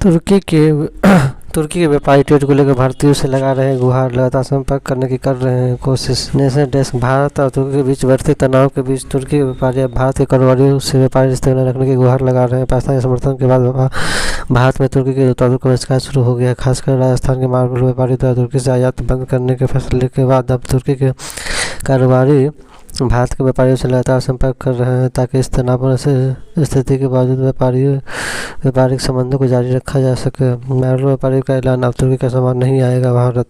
तुर्की के तुर्की के व्यापारी ट्रेड को लेकर भारतीयों से लगा रहे गुहार, लगातार संपर्क करने की कर रहे हैं कोशिश। National desk. भारत और तुर्की के बीच बढ़ते तनाव के बीच तुर्की के व्यापारी अब भारत के कारोबारियों से व्यापारी रिश्ते बनाए रखने की गुहार लगा रहे हैं। पाकिस्तान के समर्थन के बाद भारत में तुर्की के उत्पादों का बहिष्कार शुरू हो गया है। खासकर राजस्थान के मार्बल व्यापारी द्वारा तुर्की से आयात बंद करने के फैसले के बाद अब तुर्की के कारोबारी भारत के व्यापारियों से लगातार संपर्क कर रहे हैं ताकि इस तनावपूर्ण स्थिति के बावजूद व्यापारिक संबंधों को जारी रखा जा सके। मार्बल व्यापारी का ऐलान, अब तुर्की का सामान नहीं आएगा भारत।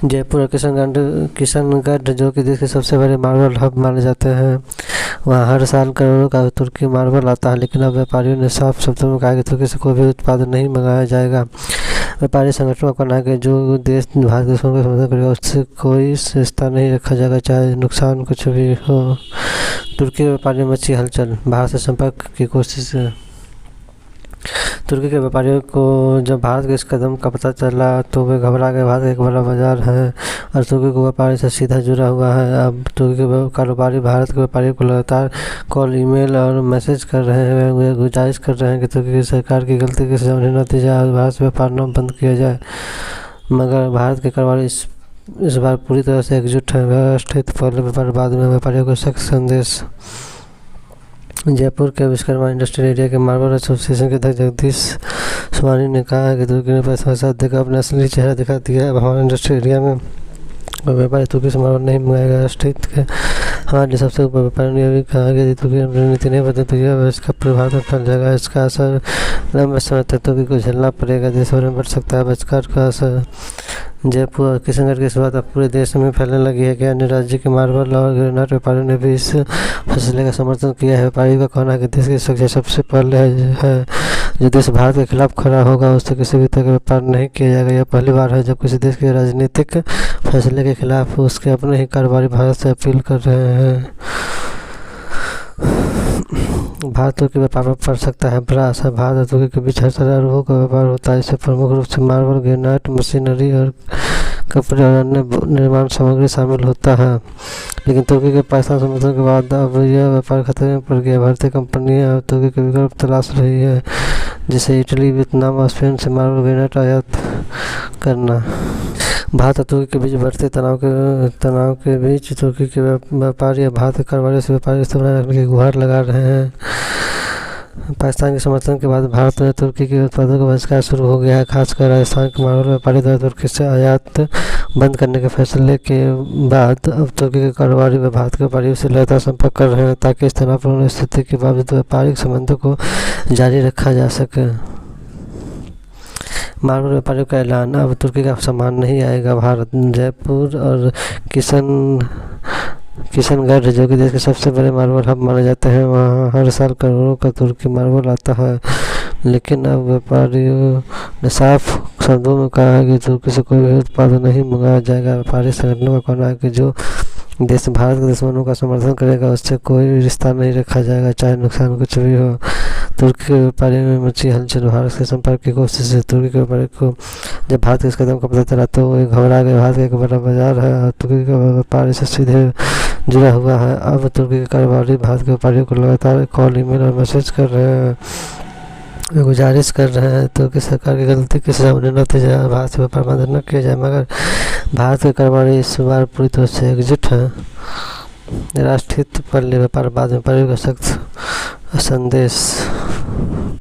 जयपुर और किशनगढ़ जो कि देश के सबसे बड़े मार्बल हब माने जाते हैं, वहाँ हर साल करोड़ों का तुर्की मार्बल आता है, लेकिन अब व्यापारियों ने साफ शब्दों में कहा कि तुर्की से कोई भी उत्पादन नहीं मंगाया जाएगा। व्यापारी संगठनों का कहना है कि जो देश भारत के दुश्मन का समर्थन करेगा उससे कोई रिश्ता नहीं रखा जाएगा, चाहे नुकसान कुछ भी हो। तुर्की के व्यापारियों में मची हलचल, भारत से संपर्क की कोशिश। तुर्की के व्यापारियों को जब भारत के इस कदम का पता चला तो वे घबरा गए। भारत एक बड़ा बाजार है और तुर्की को व्यापारी से सीधा जुड़ा हुआ है। अब तुर्की के कारोबारी भारत के व्यापारियों को लगातार कॉल, ईमेल और मैसेज कर रहे हैं। वे गुजारिश कर रहे हैं कि तुर्की की सरकार की गलती के सामने नतीजा और भारत से व्यापार न बंद किया जाए। मगर भारत के कारोबारी इस बार पूरी तरह से एकजुट है। व्यवस्थित पहले व्यापार, बाद में व्यापारियों को सख्त संदेश। जयपुर के विश्वकर्मा इंडस्ट्रियल एरिया के मार्बल एसोसिएशन के अध्यक्ष जगदीश सोमानी ने कहा है कि तुर्की ने पैसा के साथ देकर अपना असली चेहरा दिखा दिया है। अब हमारे इंडस्ट्रियल एरिया में व्यापारी तुर्की से मार्बल नहीं मंगाएगा। स्थित के हमारे सबसे ऊपर व्यापारी ने भी कहा कि तुर्की रणनीति नहीं बदले तो यह इसका प्रभाव फैल जाएगा। इसका असर लंबे समय तक तुर्की को झेलना पड़ेगा। देश भर में बढ़ सकता है बहिष्कार का असर। जयपुर और किशनगढ़ की बात अब पूरे देश में फैलने लगी है कि अन्य राज्य के मार्बल और ग्रेनाइट व्यापारियों ने भी इस फैसले का समर्थन किया है। व्यापारियों का कहना है कि देश की सुरक्षा सबसे पहले है। जो देश भारत के खिलाफ खड़ा होगा उससे किसी भी तरह का व्यापार नहीं किया जाएगा। यह पहली बार है जब किसी देश के राजनीतिक फैसले के खिलाफ उसके अपने ही कारोबारी भारत से अपील कर रहे हैं। भारत तुर्की व्यापार पर पड़ सकता है बड़ा असर। भारत और तुर्की के बीच हर तरह रूहों का व्यापार होता है। इससे प्रमुख रूप से मार्बल, ग्रेनाइट, मशीनरी और कपड़े और अन्य निर्माण सामग्री शामिल होता है। लेकिन तुर्की के पाकिस्तान समर्थन के बाद अब यह व्यापार खतरे में पड़ गया। भारतीय कंपनियां अब तुर्की के विकल्प तलाश रही है, जिसे इटली, वियतनाम और स्पेन से मार्बल, ग्रेनाइट आयात करना। भारत और तुर्की के बीच बढ़ते तनाव के बीच तुर्की के व्यापारी भारत के कारोबारियों से व्यापारी रिश्ते बनाए रखने की गुहार लगा रहे हैं। पाकिस्तान के समर्थन के बाद भारत में तुर्की के उत्पादों का बहिष्कार शुरू हो गया है। खासकर राजस्थान के मार्बल व्यापारी द्वारा तुर्की से आयात बंद करने के फैसले के बाद अब तुर्की के कारोबारी व भारत के व्यापारियों से लगातार संपर्क कर रहे हैं ताकि इस तनावपूर्ण स्थिति के बावजूद व्यापारिक संबंधों को जारी रखा जा सके। मार्बल व्यापारियों का ऐलान, अब तुर्की का सामान नहीं आएगा भारत। जयपुर और किशनगढ़ जो कि देश के सबसे बड़े मार्बल हब माने जाते हैं, वहाँ हर साल करोड़ों का तुर्की मार्बल आता है, लेकिन अब व्यापारियों ने साफ शब्दों में कहा है कि तुर्की से कोई भी उत्पादन नहीं मंगाया जाएगा। व्यापारी संगठनों का कहना है कि जो देश भारत के दुश्मनों का समर्थन करेगा उससे कोई रिश्ता नहीं रखा जाएगा, चाहे नुकसान कुछ भी हो। तुर्की के व्यापारी में मची हलचल, भारत से संपर्क की कोशिश है। तुर्की के व्यापारी को जब भारत के इस कदम का पता चला तो वे घबरा गए। भारत एक बड़ा बाजार है और तुर्की का व्यापारी से सीधे जुड़ा हुआ है। अब तुर्की के कारोबारी भारत के व्यापारियों को लगातार कॉल, ईमेल और मैसेज कर रहे हैं। वे गुजारिश कर रहे हैं तुर्की सरकार की गलती के सामने नतीजा भारत से व्यापार बंद न किया जाए। मगर भारत के कारोबारी इस बार पूरी तरह से एकजुट हैं। राष्ट्रहित पहले व्यापार, बाद में व्यापारियों का सख्त संदेश।